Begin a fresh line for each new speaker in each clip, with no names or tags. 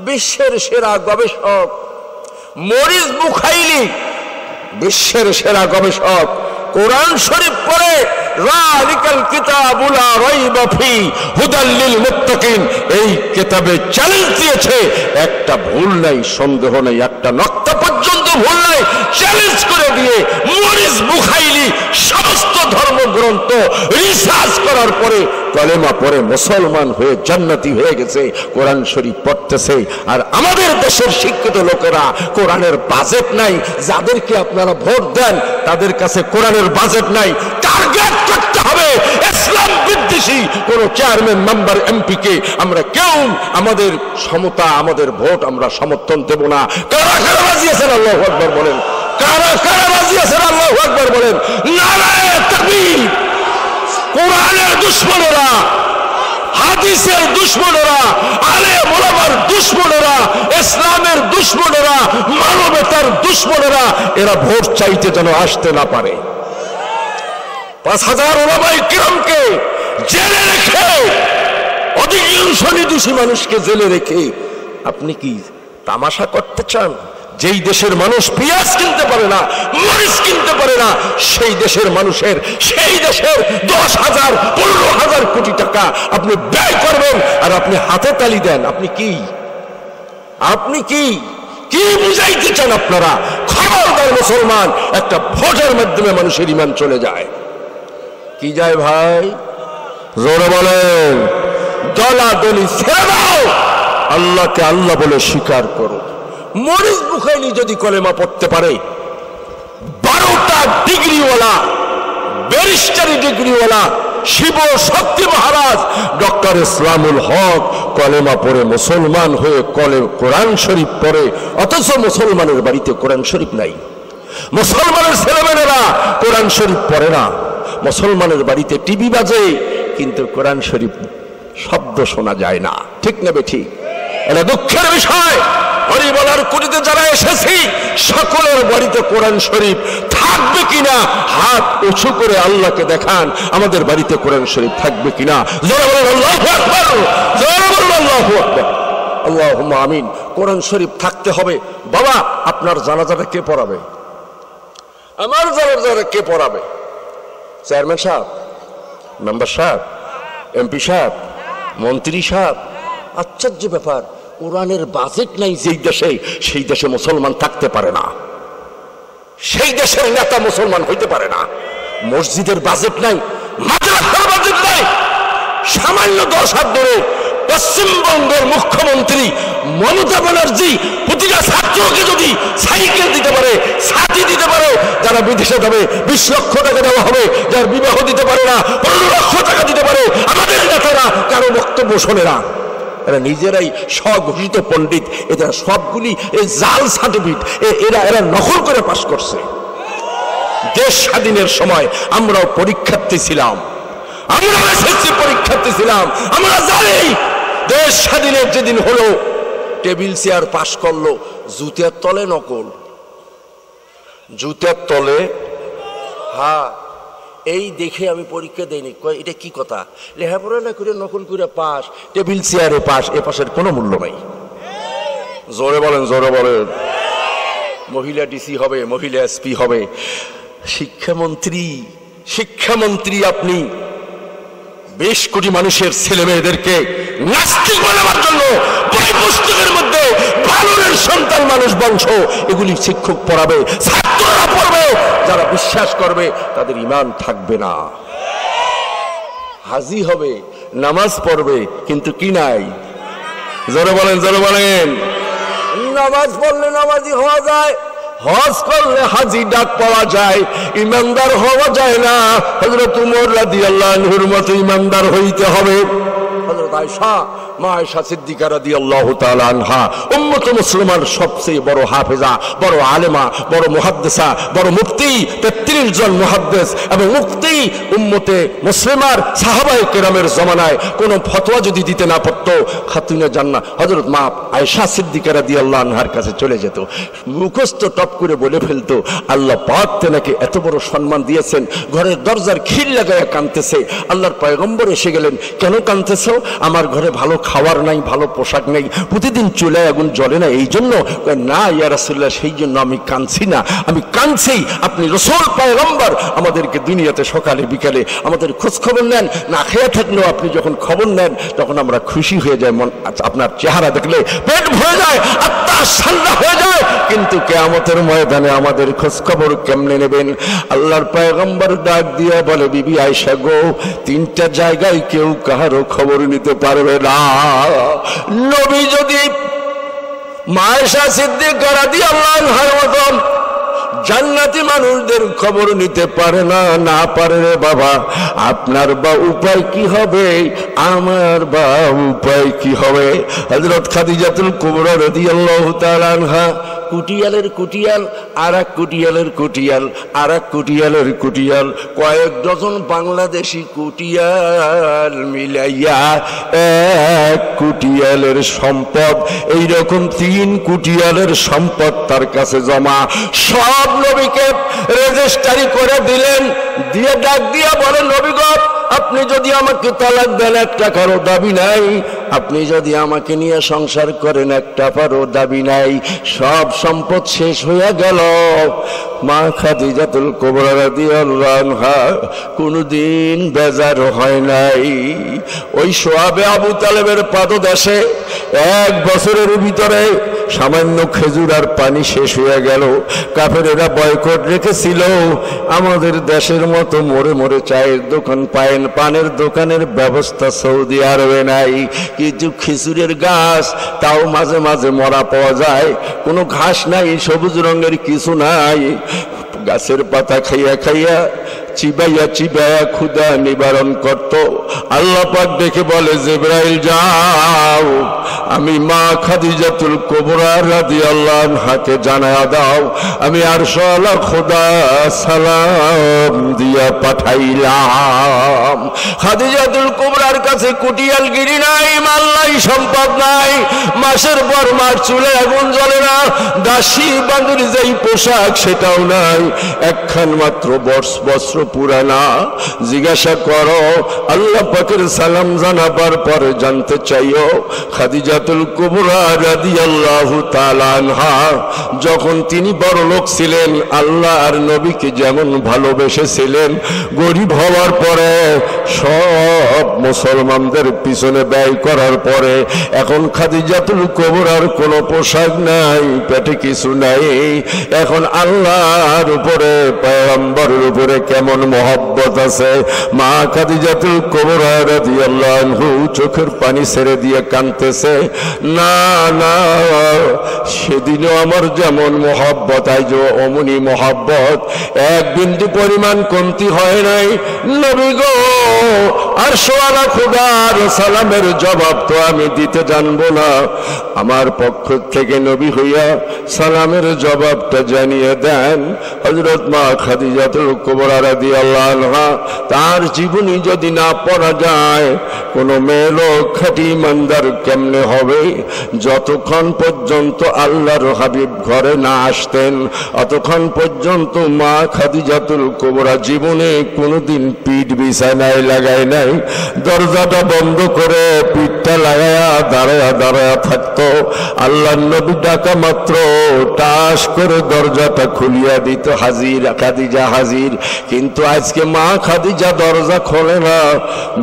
বিশ্বের সেরা গবেষক মরিস বুখাইলি, বিশ্বের সেরা গবেষক, কোরআন শরীফ পড়ে যালিকাল কিতাবু লা রাইবা ফি হুদাল লিল মুত্তাকিন, এই কিতাবে চ্যালেঞ্জ দিয়েছে, একটা ভুল নাই, সন্দেহ নাই, একটা নক্তা পর্যন্ত ভুল নাই, চ্যালেঞ্জ করে দিয়ে মরিস বুখাইলি সমস্ত ধর্মগ্রন্থ রিসার্চ করার পরে কলেমা পড়ে মুসলমান হয়ে জান্নাতি হয়ে গেছে, কোরআন শরীফ পড়তেছে। আর আমাদের দেশের শিক্ষিত লোকেরা কোরআনের বাজেট নাই, যাদেরকে আপনারা ভোট দেন তাদের কাছে কোরআনের বাজেট নাই, টার্গেট করতে হবে ইসলাম বিদ্বেষী কোন চেয়ারম্যান, মেম্বার, এমপি কে আমরা কেউ আমাদের সমতা, আমাদের ভোট আমরা সমর্থন দেব না। কারা কারা রাজি আছেন আল্লাহু আকবার বলেন, কারা কারা রাজি আছেন আল্লাহু আকবার বলেন। নারায়ে তাকবীর। কোরআনের দুশমনেরা, হাদিসের দুশমনেরা, আলেম ওলামার দুশমনেরা, ইসলামের দুশমনেরা, মানবতার দুশমনেরা, এরা ভোট চাইতে যেন আসতে না পারে। 5000 ওলামায়ে কিরামকে জেলে রেখে, অধিকাংশ নির্দোষী মানুষকে জেলে রেখে আপনি কি তামাশা করতে চান? যেই দেশের মানুষ পেঁয়াজ কিনতে পারে না, মরিচ কিনতে পারে না, সেই দেশের মানুষের, সেই দেশের 10,000 15,000 কোটি টাকা আপনি ব্যয় করবেন আর আপনি হাতে তালি দেন। আপনি কি, আপনি কি কি বুঝাইতে চান আপনারা? খবরদার মুসলমান, একটা ভোটের মাধ্যমে মানুষের ঈমান চলে যায়। কি যায় ভাই? জোরে বলেন। দলাদলি ছেড়ে দাও, আল্লাহকে আল্লাহ বলে স্বীকার করো। মরিস বুখাইলি যদি কলেমা পড়তে পারে, 12টা ডিগ্রিওয়ালা, ব্যারিস্টারি ডিগ্রিওয়ালা শিব শক্তি মহারাজ ডক্টর ইসলামুল হক কলেমা পড়ে মুসলমান হয়ে কোরআন শরীফ পড়ে, অথচ মুসলমানের বাড়িতে কোরআন শরীফ নাই। মুসলমানের ছেলেমেয়েরা কোরআন শরীফ পড়ে না, মুসলমানের বাড়িতে টিভি বাজে কিন্তু কোরআন শরীফ শব্দ শোনা যায় না। ঠিক না বেঠিক? এটা দুঃখের বিষয়। হরিবলার কুটিতে যারা এসেছি সকলের বাড়িতে কোরআন শরীফ থাকবে কিনা হাত উঁচু করে আল্লাহকে দেখান, আমাদের বাড়িতে কোরআন শরীফ থাকবে কিনা। জোরে বলেন আল্লাহু আকবার, জোরে বলেন আল্লাহু আকবার, আল্লাহুম্মা আমিন। কোরআন শরীফ থাকতে হবে। বাবা, আপনার জানাজাটা কে পড়াবে? আমার জানাজাটা কে পড়াবে? চেয়ারম্যান সাহেব, মেম্বার সাহেব, এমপি সাহেব, মন্ত্রী সাহেব। আশ্চর্য ব্যাপার, কোরআনের বাজেট নাই যেই দেশে, সেই দেশে মুসলমান থাকতে পারে না, সেই দেশের নেতা মুসলমান হইতে পারে না। মসজিদের বাজেট নাই, মাদ্রাসার বাজেট নাই। সামান্য 10 হাত ধরে পশ্চিমবঙ্গের মুখ্যমন্ত্রী মমতা ব্যানার্জি প্রতিটা ছাত্রকে যদি সাইকেল দিতে পারে, ছাতি দিতে পারে, যারা বিদেশে যাবে 20 লক্ষ টাকা দেওয়া হবে, যার বিবাহ দিতে পারে না 15 লক্ষ টাকা দিতে পারে, আমাদের নেতারা কারো বক্তব্য শোনে না। এরা নিজেরাই স্বঘোষিত পণ্ডিত, এরা সবগুলি জাল সার্টিফিকেট এরা নকল করে পাশ করছে। দেশ স্বাধীনের সময় আমরাও পরীক্ষার্থী ছিলাম, আমরা এসএসসি পরীক্ষার্থী ছিলাম, আমরা জানি দেশ স্বাধীনের যেদিন হলো টেবিল চেয়ার পাশ করলো, জুতের তলে নকল, জুতের তলে। হ্যাঁ, এই দেখে আমি পরীক্ষা দেইনি। কয় এটা কি কথা? লেখাপড়া না করে নকল করে পাস, টেবিল চেয়ারে পাস, এ পাশের কোনো মূল্য নাই। জোরে বলেন, জোরে বলেন। মহিলা ডিসি হবে, মহিলা এসপি হবে, শিক্ষামন্ত্রী, শিক্ষামন্ত্রী আপনি 20 কোটি মানুষের ছেলে মেয়েদেরকে নাস্তিক বানাবার জন্য বই পুস্তকের মধ্যে বানরের সন্তান মানুষ বংশ এগুলি শিক্ষক পড়াবে, ছাত্ররা পড়বে, যারা বিশ্বাস করবে তাদের ঈমান থাকবে না। হাজি হবে, নামাজ পড়বে, কিন্তু কি নাই? জোরে বলেন, জোরে বলেন। নামাজ পড়লে নামাজি হওয়া যায়, হজ করলে হাজি ডাক পাওয়া যায়, ইমানদার হওয়া যায় না। হযরত উমর রাদিয়াল্লাহু আনহুর মতো ইমানদার হইতে হবে। হযরত আয়েশা, মা আয়েশা সিদ্দিকা রাদিয়াল্লাহু তাআলা আনহা উম্মতে মুসলিমার সবচেয়ে বড় হাফেজা, বড় আলেমা, বড় মুহাদ্দিসা, বড় মুফতি, 33 জন মুহাদ্দিস এবং মুফতি উম্মতে মুসলিমার সাহাবায়ে কেরামের জমানায় কোন ফতোয়া যদি দিতে না পারতো, খাতুনে জান্নাত হযরত মা আয়েশা সিদ্দিকা রাদিয়াল্লাহু আনহার কাছে চলে যেত, মুখস্থ টপ করে বলে ফেলতো, আল্লাহ পাক তেনাকে এত বড় সম্মান দিয়েছেন, ঘরের দরজার খিল লাগায় কাঁদতেছে। আল্লাহর পয়গম্বর এসে গেলেন, কেন কাঁদতেছো? আমার ঘরে ভালো খাবার নাই, ভালো পোশাক নেই, প্রতিদিন চুলায় আগুন জ্বলে না, এই জন্য? না ইয়া রাসূলুল্লাহ, সেই জন্য আমি কাঁদছি না, আমি কাঁদছি আপনি রাসূল পয়গম্বর আমাদেরকে দুনিয়াতে সকালে বিকালে আমাদের খোঁজ খবর নেন, না খেয়ে থাকলেও আপনি যখন খবর নেন তখন আমরা খুশি হয়ে যাই, মন আপনার চেহারা দেখলে পেট ভরে যায়, আত্মা ঠান্ডা হয়ে যায়। কিন্তু কিয়ামতের ময়দানে আমাদের খোঁজ খবর কেমনে নেবেন? আল্লাহর পয়গম্বর ডাক দিয়া বলে, বিবি আয়েশা গো, 3টা জায়গায় কেউ কারো খবর নিতে পারবে না। নবী যদি মা আয়েশা সিদ্দিকা রাদিয়াল্লাহু আনহার মতন জান্নাতি মানুষদের খবর নিতে পারে না, না পারে রে বাবা, আপনার বা উপায় কি হবে? আমার বা উপায় কি হবে? হযরত খাদিজাতুল কুবরা রাদিয়াল্লাহু তাআলা আনহা কুটিয়ালের কুটিয়াল, আর এক কুটিয়ালের কুটিয়াল, আর এক কুটিয়ালের কুটিয়াল, কয়েক ডজন বাংলাদেশি কুটিয়াল মিলাইয়া এক কুটিয়ালের সম্পদ, এইরকম 3 কুটিয়ালের সম্পদ তার কাছে জমা। সব নবীকে রেজিস্ট্রি করে দিলেন, দিয়ে ডাক দিয়া বলে, নবী গো, আপনি যদি আমাকে তালাক দেন 1 টাকারও দাবি নাই, আপনি যদি আমাকে নিয়ে সংসার করেন 1 টাকারও দাবি নাই। সব সম্পদ শেষ হয়ে গেল। মা খাদিজাতুল কুবরা রাদিয়াল্লাহু আনহা কোনদিন বেজার হয় নাই। ওই সোয়াবে আবু তালেবের পাদদেশে 1 বছরের ভিতরে সামান্য খেজুর আর পানি শেষ হয়ে গেল। কাফেরেরা বয়কট রেখেছিল। আমাদের দেশের মতো মোড়ে মোড়ে চায়ের দোকান, পানের দোকানের ব্যবস্থা সৌদি আরবে নাই, কিন্তু খেজুরের গাছ তাও মাঝে মাঝে মরা পাওয়া যায়, কোনো ঘাস নাই, সবুজ রঙের কিছু নাই। গাছের পাতা খাইয়া খাইয়া চিবাইয়া চিবাইয়া ক্ষুধা নিবারণ করত। আল্লাহ পাক দেখে বলে, জিবরাইল যাও, আমি মা খাদিজাতুল কুবরা রাদিয়াল্লাহু আনহাকে জানায়া দাও, আমি আরশওয়ালা খোদা সালাম দিয়া পাঠাইলাম। খাদিজাতুল কুবরার কাছে কুটিয়াল গিরি নাই, মাল নাই, সম্পদ নাই, মাসের পর মাস চুলে আগুন জ্বলে না, দাসী বাঁধুর যেই পোশাক সেটাও নাই, একখান মাত্র বস্ত্র পুরানা। জিজ্ঞাসা করো, আল্লাহ পাকের সালাম জানাবার পরে জানতে চাইও, খাদিজাতুল কুবরা রাদিয়াল্লাহু তাআলা আনহা যখন তিনি বড় লোক ছিলেন, আল্লাহ আর নবীকে যেমন ভালোবেসেছিলেন, গরিব হওয়ার পরে সব মুসলমানদের পিছনে ব্যয় করার পরে এখন খাদিজাতুল কুবরার কোনো পোশাক নাই, পেটে কিছু নাই। এখন আল্লাহর উপরে, পয়গম্বরের উপরে কেমন মহব্বত আছে। মা খাদিজাতুল কুবরা রাদিয়াল্লাহু আনহু চোখের পানি ছেড়ে দিয়ে কাঁদতেছে, না না, সেদিনও আমার যেমন মহব্বত, আজ অমনি মহব্বত, 1 বিন্দু পরিমাণ কমতি হয় নাই। নবী গো, আরশওয়ালা খোদার সালামের জবাব তো আমি দিতে জানবো না, আমার পক্ষ থেকে নবী হইয়া সালামের জবাবটা জানিয়ে দেন। হযরত মা খাদিজাতুল কুবরা রাদিয়াল্লাহু আনহা তার জীবনী যদি না পড়া যায়, কোন মেয়ে লোক খাঁটি ইমানদার কেমনে হবে? যতক্ষণ পর্যন্ত আল্লাহর হাবিব ঘরে না আসতেন, অতক্ষণ পর্যন্ত মা খাদিজাতুল কুবরা জীবনে কোনোদিন পিঠ বিছানায় লাগায় নাই, দরজাটা বন্ধ করে পিঠটা লাগায়া দাঁড়ায়া দাঁড়ায়া থাকতো। আল্লাহর নবী ডাকা মাত্র টাস করে দরজাটা খুলিয়া দিত, হাজির খাদিজা হাজির। কিন্তু আজকে মা খাদিজা দরজা খোলে না,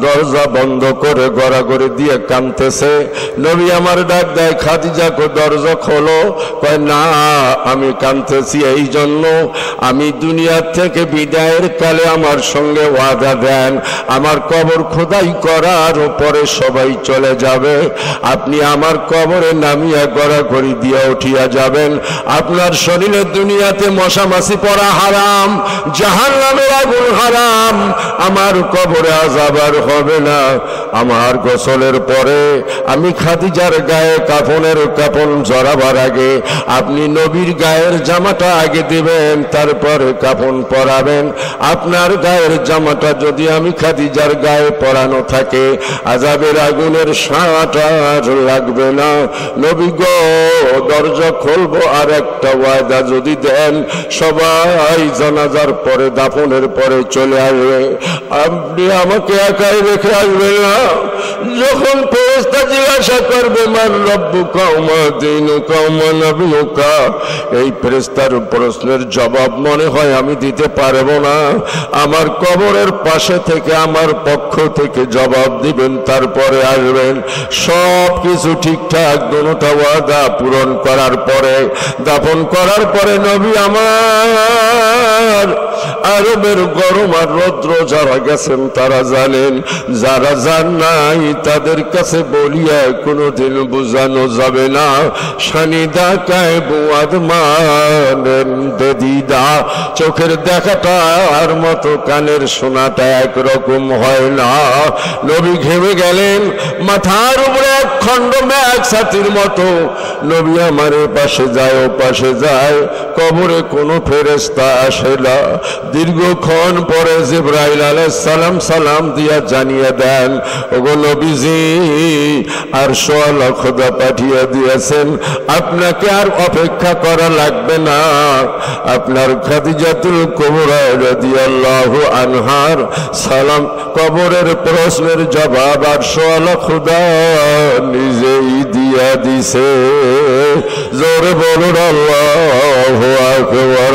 দরজা বন্ধ করে গড়াগড়ি দিয়ে কাঁদতেছে। নবী আমার ডাক দেয়, খাদিজা কো দরজা খোলো। কয় না, আমি কাঁদতেছি এই জন্য, আমি দুনিয়ার থেকে বিদায়ের কালে আমার সঙ্গে ওয়াদা দেন, আমার কবর খোদাই করার পরে সবাই চলে যাবে, আপনি আমার কবরে নামিয়া গড়াগড়ি দিয়ে উঠিয়া যাবেন। আপনার শরীরে দুনিয়াতে মশা মাছি পড়া হারাম, জাহান্নামের আগুন হারাম, আমার কবরে আযাব আর হবে না। আমার গোসলের পরে আমি খাদিজার গায়ে কাফনের কাফন জড়াবার আগে আগে আপনি নবীর গায়ের জামাটা আগে দিবেন, তারপরে কাফন পরাবেন। আপনার গায়ের জামাটা যদি আমি খাদিজার গায়ে পরানো থাকে, আযাবের আগুনের সাঁটা লাগবে না। নবী গো, দরজা খুলবো, আর একটা ওয়াদা যদি দেন, সবাই জানাজার পরে দাফনের পরে চলে আসবে, আপনি আমাকে একাই রেখে আসবেন না। যখন ফেরেশতা জিজ্ঞাসা করবে মান রব্বুকা ওয়া মা দীনুকা ওয়া মা নবিয়ুকা, এই ফেরেশতার প্রশ্নের জবাব মনে হয় আমি দিতে পারবো না। আমার কবরের পাশে থেকে আমার পক্ষ থেকে জবাব দিবেন, তারপরে আসবেন। সব কিছু ঠিকঠাক দুটা ওয়াদা পূরণ করার পরে, দাফন করার পরে নবী আমার আরবের গরম আর রৌদ্র যারা গেছেন তারা জানেন, যারা যান নাই তাদের কাছে বলিয়া কোনোদিন বোঝানো যাবে না। সানিদা কায় বুয়াদ মানেন দিদা, চোখের দেখাটা আর মতো কানের শোনাটা একরকম হয় না। নবী ঘেমে গেলেন, মাথার উপরে এক খণ্ড মেঘ ছাতির মতো। নবী আমার পাশে যায় ও পাশে যায়, কবরে কোনো ফেরেশতা আসে না। দীর্ঘক্ষণ পরে জিবরাইল আলাইহিস সালাম সালাম দিয়া জানিয়ে দেন, ওগো নবীজি, আর সোয়ালা খোদা পাঠিয়ে দিয়েছেন, আপনাকে আর অপেক্ষা করা লাগবে না। আপনার খাদিজাতুল কুবরা রাদিয়াল্লাহু আনহার সালাম কবরের প্রশ্নের জবাব আর সোয়ালা খোদা নিজেই দিয়া দিছে। জোরে বলুন আল্লাহু আকবার।